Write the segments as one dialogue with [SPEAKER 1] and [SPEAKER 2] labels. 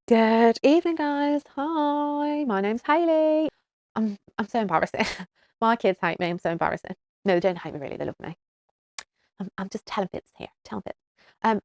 [SPEAKER 1] Good evening, guys. Hi, my name's Hayley. I'm so embarrassing. My kids hate me. I'm so embarrassing. No, they don't hate me really. They love me. I'm just telling bits here. Telling bits.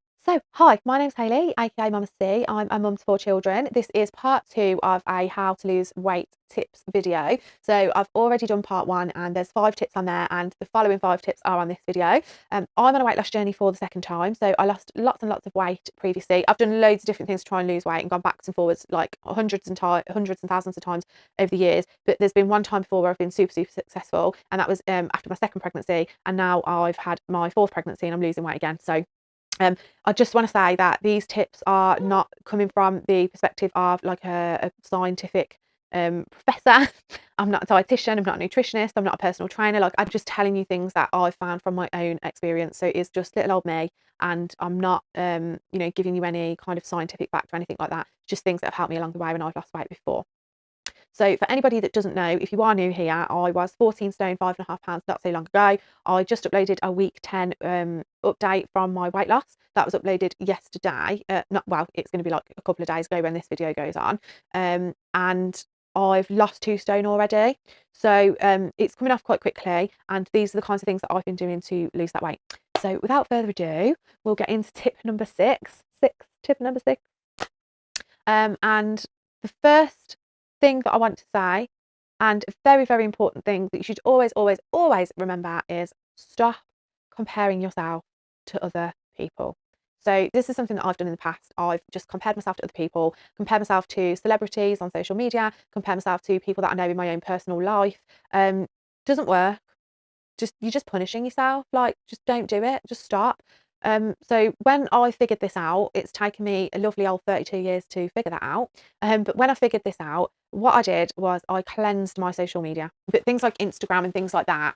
[SPEAKER 1] Hi, my name's Hayley, aka Mama C. I'm a mum to 4 children. This is part 2 of a how to lose weight tips video. So I've already done part 1, and there's 5 tips on there, and the following 5 tips are on this video. I'm on a weight loss journey for the second time, so I lost lots and lots of weight previously. I've done loads of different things to try and lose weight and gone backwards and forwards like hundreds and thousands of times over the years. But there's been one time before where I've been super successful, and that was after my second pregnancy, and now I've had my 4th pregnancy and I'm losing weight again. So I just want to say that these tips are not coming from the perspective of like a scientific professor. I'm not a dietitian, I'm not a nutritionist, I'm not a personal trainer. Like, I'm just telling you things that I've found from my own experience. So it's just little old me, and I'm not giving you any kind of scientific fact or anything like that. Just things that have helped me along the way when I've lost weight before. So for anybody that doesn't know, if you are new here, I was 14 stone, 5.5 pounds not so long ago. I just uploaded a week 10 update from my weight loss. That was uploaded yesterday. It's going to be like a couple of days ago when this video goes on. And I've lost 2 stone already. So it's coming off quite quickly. And these are the kinds of things that I've been doing to lose that weight. So without further ado, we'll get into tip number 6. Tip number 6. And the first thing that I want to say, and a very, very important thing that you should always, always, always remember, is stop comparing yourself to other people. So this is something that I've done in the past. I've just compared myself to other people, compared myself to celebrities on social media, compared myself to people that I know in my own personal life. Doesn't work. You're just punishing yourself. Like, just don't do it. Just stop. So when I figured this out, it's taken me a lovely old 32 years to figure that out. But when I figured this out, what I did was I cleansed my social media. But things like Instagram and things like that,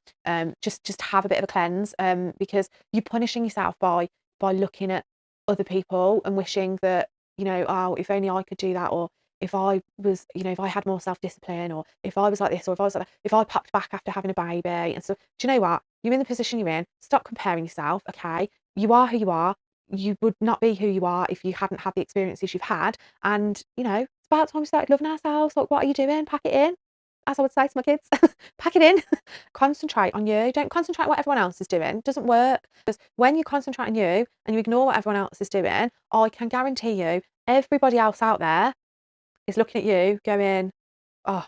[SPEAKER 1] just have a bit of a cleanse. Because you're punishing yourself by looking at other people and wishing that, oh, if only I could do that, or if I was, if I had more self-discipline, or if I was like this, or if I was like that, if I popped back after having a baby. And so, do you know what? You're in the position you're in. Stop comparing yourself, okay? You are who you are. You would not be who you are if you hadn't had the experiences you've had. And, it's about time we started loving ourselves. Like, what are you doing? Pack it in. As I would say to my kids, pack it in. Concentrate on you. Don't concentrate on what everyone else is doing. It doesn't work. Because when you concentrate on you and you ignore what everyone else is doing, I can guarantee you everybody else out there is looking at you going, oh,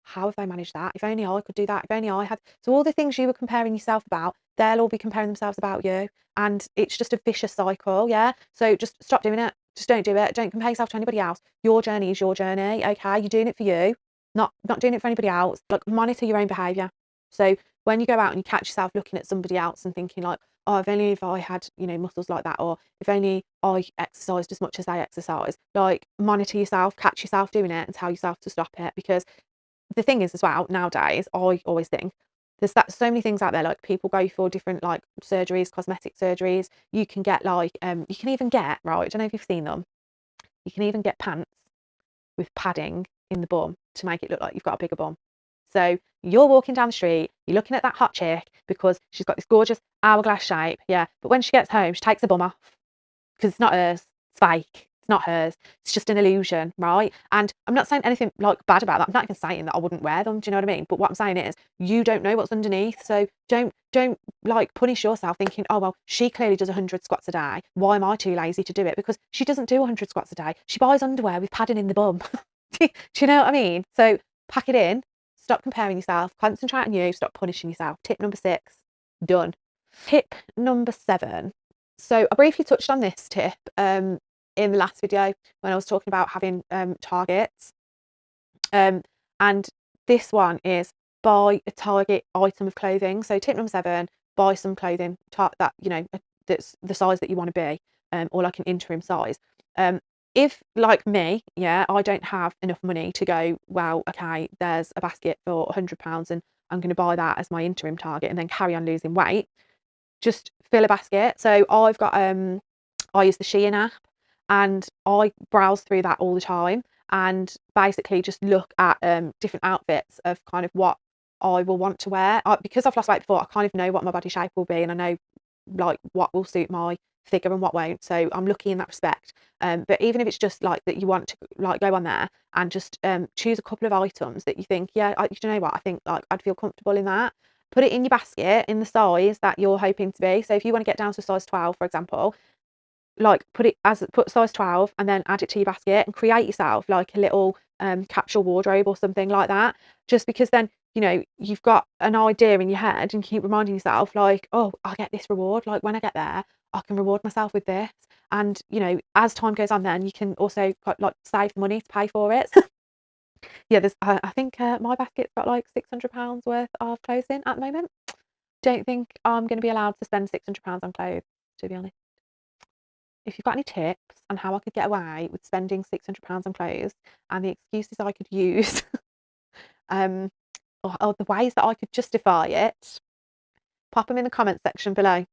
[SPEAKER 1] how have they managed that? If only I could do that. If only I had. So all the things you were comparing yourself about, they'll all be comparing themselves about you. And it's just a vicious cycle. Yeah. So just stop doing it. Just don't do it. Don't compare yourself to anybody else. Your journey is your journey. Okay. You're doing it for you, not doing it for anybody else. Like, monitor your own behavior. So when you go out and you catch yourself looking at somebody else and thinking like, oh, if I had, muscles like that, or if only I exercised as much as they exercise, like, monitor yourself, catch yourself doing it and tell yourself to stop it. Because the thing is as well, nowadays, I always think there's so many things out there. Like, people go for different like surgeries, cosmetic surgeries. You can get like you can even get, right, I don't know if you've seen them, you can even get pants with padding in the bum to make it look like you've got a bigger bum. So you're walking down the street, you're looking at that hot chick because she's got this gorgeous hourglass shape, yeah, but when she gets home, she takes the bum off because it's not hers. It's fake. It's not hers. It's just an illusion, right? And I'm not saying anything like bad about that. I'm not even saying that I wouldn't wear them. Do you know what I mean? But what I'm saying is, you don't know what's underneath. So don't like punish yourself thinking, oh well, she clearly does 100 squats a day. Why am I too lazy to do it? Because she doesn't do 100 squats a day. She buys underwear with padding in the bum. Do you know what I mean? So pack it in. Stop comparing yourself. Concentrate on you. Stop punishing yourself. Tip number 6. Done. Tip number 7. So I briefly touched on this tip in the last video when I was talking about having targets. And this one is buy a target item of clothing. So tip number 7, buy some clothing that, that's the size that you want to be, or like an interim size. If, like me, yeah, I don't have enough money to go, well, okay, there's a basket for £100 and I'm going to buy that as my interim target and then carry on losing weight, just fill a basket. So I've got I use the Shein app, and I browse through that all the time and basically just look at different outfits of kind of what I will want to wear. Because I've lost weight before, I kind of know what my body shape will be, and I know like what will suit my figure and what won't. So I'm lucky in that respect. But even if it's just like that, you want to like go on there and just choose a couple of items that you think, yeah, you know what, I think like I'd feel comfortable in that. Put it in your basket in the size that you're hoping to be. So if you want to get down to a size 12, for example, like put size 12 and then add it to your basket and create yourself like a little capsule wardrobe or something like that, just because then you've got an idea in your head and keep reminding yourself like, oh, I'll get this reward, like when I get there I can reward myself with this. And as time goes on, then you can also like save money to pay for it. Yeah, there's I think my basket's got like £600 worth of clothes in at the moment. Don't think I'm going to be allowed to spend £600 on clothes, to be honest. If you've got any tips on how I could get away with spending £600 on clothes and the excuses I could use, um, or the ways that I could justify it, pop them in the comments section below.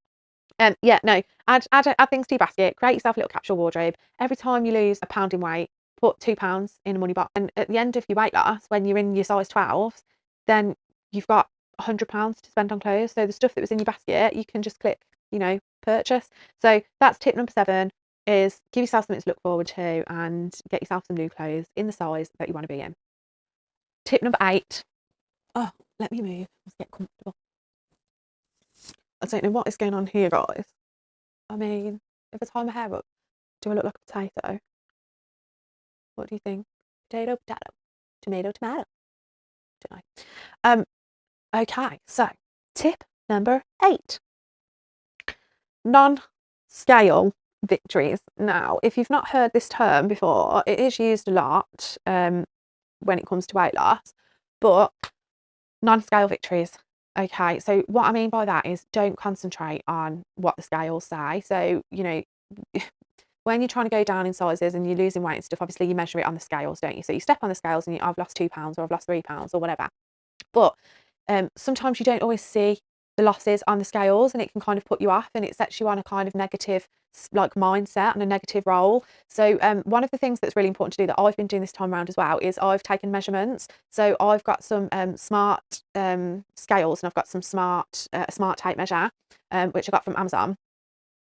[SPEAKER 1] Yeah, no, add things to your basket, create yourself a little capsule wardrobe. Every time you lose a pound in weight, put £2 in a money box. And at the end of your weight loss, when you're in your size 12s, then you've got £100 to spend on clothes. So the stuff that was in your basket, you can just click, purchase. So that's tip number 7, is give yourself something to look forward to and get yourself some new clothes in the size that you want to be in. Tip number 8. Oh, let me move. Let's get comfortable. I don't know what is going on here, guys. I mean, if I tie my hair up, do I look like a potato? What do you think? Potato, potato. Tomato, tomato. Don't know. Okay, so tip number 8. Non-scale victories. Now, if you've not heard this term before, it is used a lot when it comes to weight loss, but non-scale victories. Okay, so what I mean by that is don't concentrate on what the scales say. So, when you're trying to go down in sizes and you're losing weight and stuff, obviously you measure it on the scales, don't you? So you step on the scales and I've lost £2 or I've lost £3 or whatever. But sometimes you don't always see the losses on the scales, and it can kind of put you off, and it sets you on a kind of negative like mindset and a negative role. So one of the things that's really important to do that I've been doing this time around as well is I've taken measurements. So I've got some smart scales, and I've got some smart tape measure, which I got from Amazon.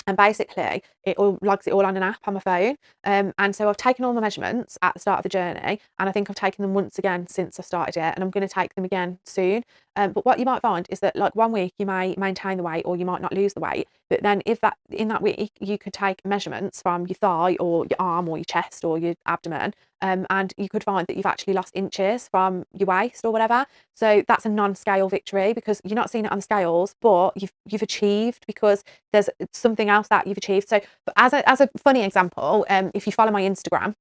[SPEAKER 1] And basically it all logs it all on an app on my phone. And so I've taken all my measurements at the start of the journey, and I think I've taken them once again since I started it, and I'm going to take them again soon. But what you might find is that like one week you may maintain the weight or you might not lose the weight, but then if that in that week you could take measurements from your thigh or your arm or your chest or your abdomen, and you could find that you've actually lost inches from your waist or whatever. So that's a non-scale victory, because you're not seeing it on the scales, but you've achieved, because there's something else that you've achieved. So as a funny example, if you follow my Instagram,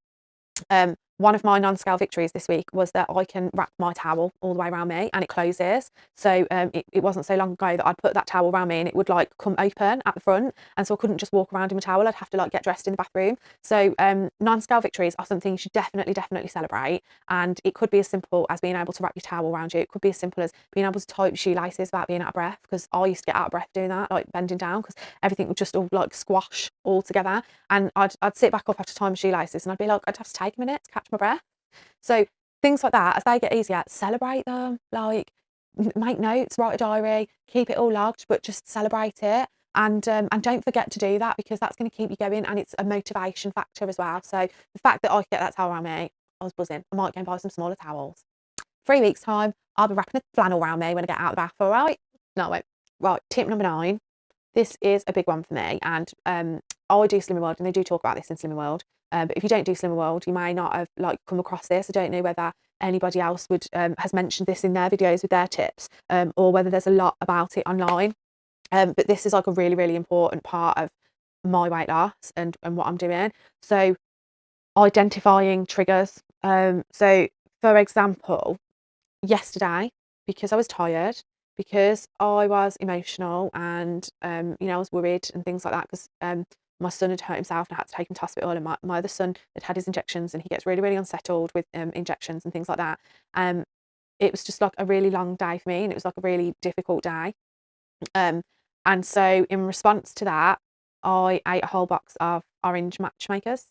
[SPEAKER 1] one of my non-scale victories this week was that I can wrap my towel all the way around me and it closes. So it wasn't so long ago that I'd put that towel around me and it would like come open at the front, and so I couldn't just walk around in my towel. I'd have to like get dressed in the bathroom. So non-scale victories are something you should definitely celebrate, and it could be as simple as being able to wrap your towel around you. It could be as simple as being able to tie up shoelaces without being out of breath, because I used to get out of breath doing that, like bending down, because everything would just all like squash all together, and I'd sit back up after tying my shoelaces and I'd be like, I'd have to take a minute to catch my breath. So things like that, as they get easier, celebrate them. Like make notes, write a diary, keep it all logged, but just celebrate it. And don't forget to do that, because that's going to keep you going, and it's a motivation factor as well. So the fact that I could get that towel around me, I was buzzing. I might go and buy some smaller towels. 3 weeks time, I'll be wrapping a flannel around me when I get out of the bath. All right? No, I won't. Right. Tip number 9. This is a big one for me, and I do Slimming World, and they do talk about this in Slimming World. But if you don't do Slimming World, you may not have like come across this. I don't know whether anybody else would has mentioned this in their videos with their tips, or whether there's a lot about it online. But this is like a really important part of my weight loss and what I'm doing. So identifying triggers. So for example, yesterday, because I was tired, because I was emotional, and I was worried and things like that, because my son had hurt himself and I had to take him to hospital, and my other son had had his injections and he gets really unsettled with injections and things like that. It was just like a really long day for me, and it was like a really difficult day. And so in response to that, I ate a whole box of orange matchmakers,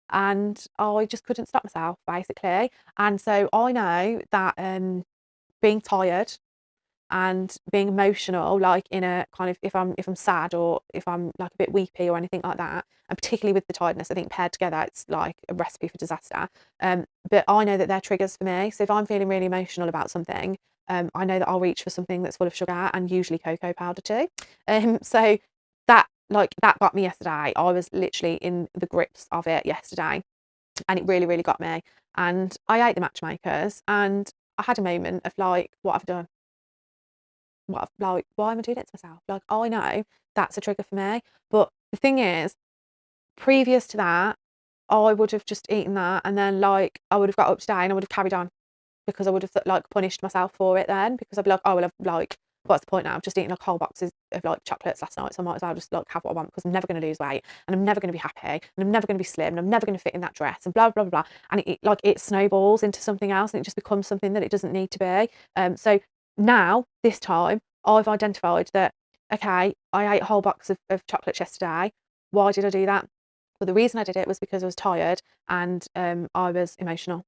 [SPEAKER 1] and I just couldn't stop myself basically. And so I know that being tired and being emotional, like in a kind of, if I'm sad, or if I'm like a bit weepy or anything like that, and particularly with the tiredness, I think paired together, it's like a recipe for disaster. But I know that they're triggers for me. So if I'm feeling really emotional about something, I know that I'll reach for something that's full of sugar, and usually cocoa powder too. So that got me yesterday. I was literally in the grips of it yesterday, and it really, really got me. And I ate the matchmakers, and I had a moment of like, what I've done. Like, why am I doing it to myself? Like, I know that's a trigger for me. But the thing is, previous to that, I would have just eaten that, and then like I would have got up today and I would have carried on, because I would have like punished myself for it then, because I'd be like, oh well, I've like, what's the point now? I've just eaten like whole boxes of like chocolates last night, so I might as well just like have what I want, because I'm never going to lose weight, and I'm never going to be happy, and I'm never going to be slim, and I'm never going to fit in that dress, and blah blah blah blah. And like it snowballs into something else, and it just becomes something that it doesn't need to be. So now this time I've identified that, okay, I ate a whole box of chocolates yesterday. Why did I do that? Well, the reason I did it was because I was tired, and I was emotional,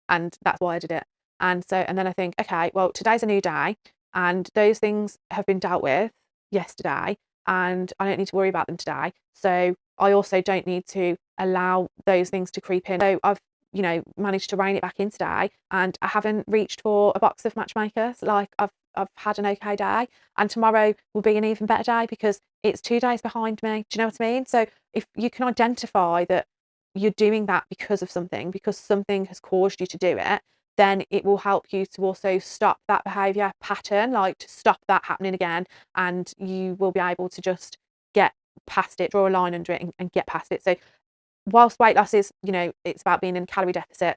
[SPEAKER 1] and that's why I did it. And then I think, okay, well, today's a new day, and those things have been dealt with yesterday, and I don't need to worry about them today. So I also don't need to allow those things to creep in. So I've, managed to rein it back in today, and I haven't reached for a box of matchmakers. Like I've had an okay day, and tomorrow will be an even better day, because it's 2 days behind me. Do you know what I mean? So if you can identify that you're doing that because something has caused you to do it, then it will help you to also stop that behavior pattern, like to stop that happening again. And you will be able to just get past it, draw a line under it, and get past it. So whilst weight loss is, it's about being in a calorie deficit,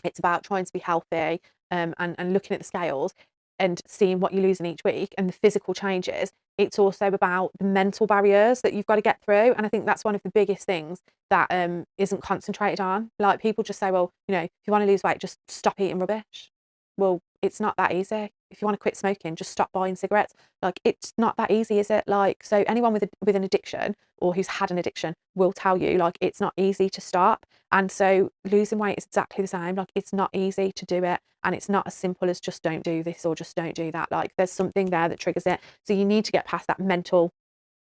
[SPEAKER 1] it's about trying to be healthy, and looking at the scales and seeing what you're losing each week and the physical changes. It's also about the mental barriers that you've got to get through. And I think that's one of the biggest things that isn't concentrated on. Like, people just say, well, if you want to lose weight, just stop eating rubbish. Well, it's not that easy. If you want to quit smoking, just stop buying cigarettes. Like, it's not that easy, is it? Like, so anyone with an addiction, or who's had an addiction, will tell you, like, it's not easy to stop. And so losing weight is exactly the same. Like, it's not easy to do it, and it's not as simple as just don't do this or just don't do that. Like, there's something there that triggers it. So you need to get past that mental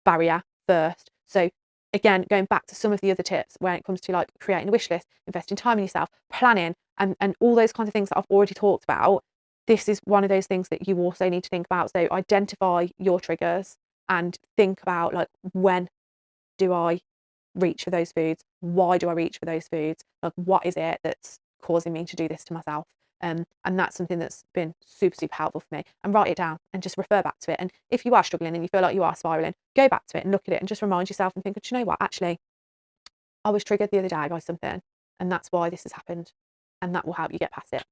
[SPEAKER 1] barrier first. So again, going back to some of the other tips when it comes to like creating a wish list, investing time in yourself, planning, and all those kinds of things that I've already talked about, this is one of those things that you also need to think about. So identify your triggers and think about, like, when do I reach for those foods? Why do I reach for those foods? Like, what is it that's causing me to do this to myself? And that's something that's been super, super helpful for me. And write it down and just refer back to it. And if you are struggling and you feel like you are spiraling, go back to it and look at it and just remind yourself and think, do you know what? Actually, I was triggered the other day by something, and that's why this has happened. And that will help you get past it.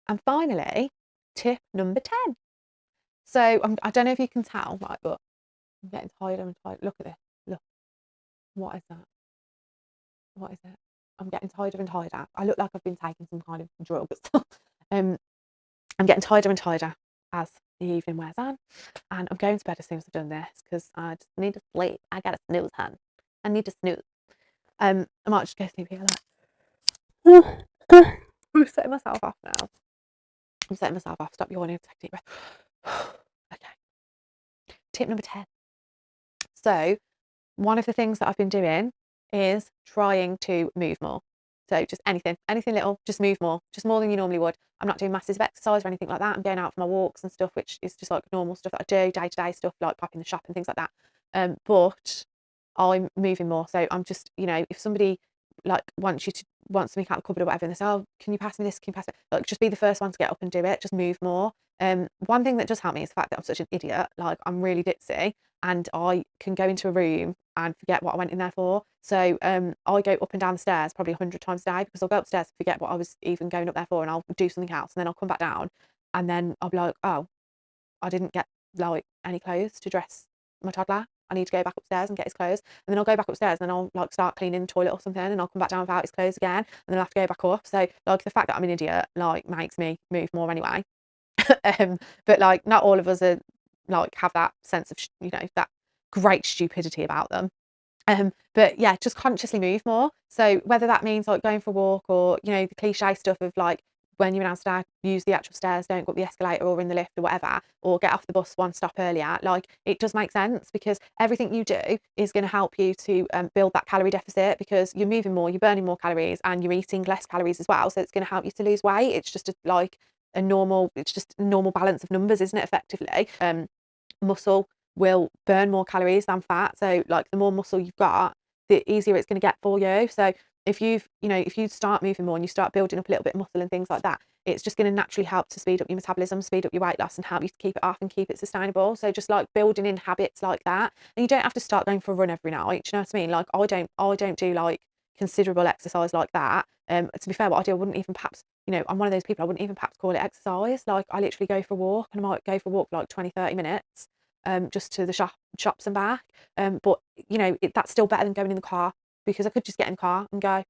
[SPEAKER 1] And finally, tip number 10. So I don't know if you can tell, right, but I'm getting tired. I'm tired. Look at this. Look, what is that? What is it? I'm getting tired and tired. I look like I've been taking some kind of drug. um, I'm getting tired and tired as the evening wears on, and I'm going to bed as soon as I've done this, because I just need to sleep. I got a snooze, hun. I need to snooze. I might just go sleep here. Like, I'm setting myself off now. I'm setting myself off. Stop yawning. Take a deep breath. Okay. Tip number 10. So one of the things that I've been doing is trying to move more. So just anything little, just move more, just more than you normally would. I'm not doing masses of exercise or anything like that. I'm going out for my walks and stuff, which is just like normal stuff that I do, day-to-day stuff, like popping the shop and things like that. But I'm moving more. So I'm just, if somebody like wants me out of the cupboard or whatever, and they say, oh, can you pass me this? Can you pass it? Like, just be the first one to get up and do it. Just move more. One thing that does help me is the fact that I'm such an idiot. Like, I'm really ditzy, and I can go into a room and forget what I went in there for. So I go up and down the stairs probably 100 times a day, because I'll go upstairs and forget what I was even going up there for, and I'll do something else, and then I'll come back down, and then I'll be like, oh, I didn't get like any clothes to dress my toddler. I need to go back upstairs and get his clothes. And then I'll go back upstairs, and then I'll like start cleaning the toilet or something, and I'll come back down without his clothes again, and then I'll have to go back up. So like, the fact that I'm an idiot like makes me move more anyway. But like, not all of us are like have that sense of that great stupidity about them. But yeah, just consciously move more. So whether that means like going for a walk, or the cliche stuff of like when you're downstairs, use the actual stairs, don't go up the escalator or in the lift or whatever, or get off the bus one stop earlier. Like, it does make sense, because everything you do is going to help you to build that calorie deficit, because you're moving more, you're burning more calories, and you're eating less calories as well. So it's going to help you to lose weight. It's just it's just a normal balance of numbers, isn't it, effectively? Muscle will burn more calories than fat. So like, the more muscle you've got, the easier it's going to get for you. So if you start moving more and you start building up a little bit of muscle and things like that, it's just going to naturally help to speed up your metabolism, speed up your weight loss, and help you to keep it off and keep it sustainable. So just like building in habits like that, and you don't have to start going for a run every night. Do you know what I mean? Like, I don't do like considerable exercise like that. To be fair, what I do, I wouldn't even perhaps, I'm one of those people, I wouldn't even perhaps call it exercise. Like, I literally go for a walk, and I might go for a walk for like 20-30 minutes, just to the shops and back. But that's still better than going in the car, because I could just get in the car and go.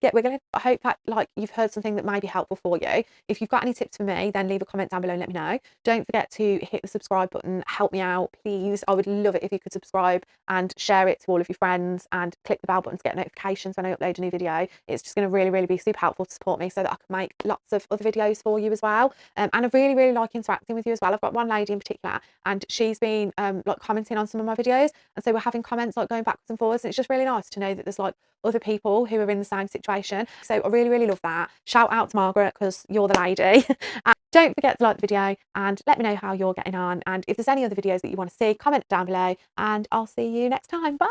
[SPEAKER 1] Yeah, I hope that like you've heard something that may be helpful for you. If you've got any tips for me, then leave a comment down below and let me know. Don't forget to hit the subscribe button. Help me out, please. I would love it if you could subscribe and share it to all of your friends, and click the bell button to get notifications when I upload a new video. It's just going to really, really be super helpful to support me, so that I can make lots of other videos for you as well. And I really, really like interacting with you as well. I've got one lady in particular, and she's been like commenting on some of my videos, and so we're having comments like going backwards and forwards, and it's just really nice to know that there's like other people who are in the same situation. So I really, really love that. Shout out to Margaret, because you're the lady. And don't forget to like the video and let me know how you're getting on. And if there's any other videos that you want to see, comment down below, and I'll see you next time. Bye.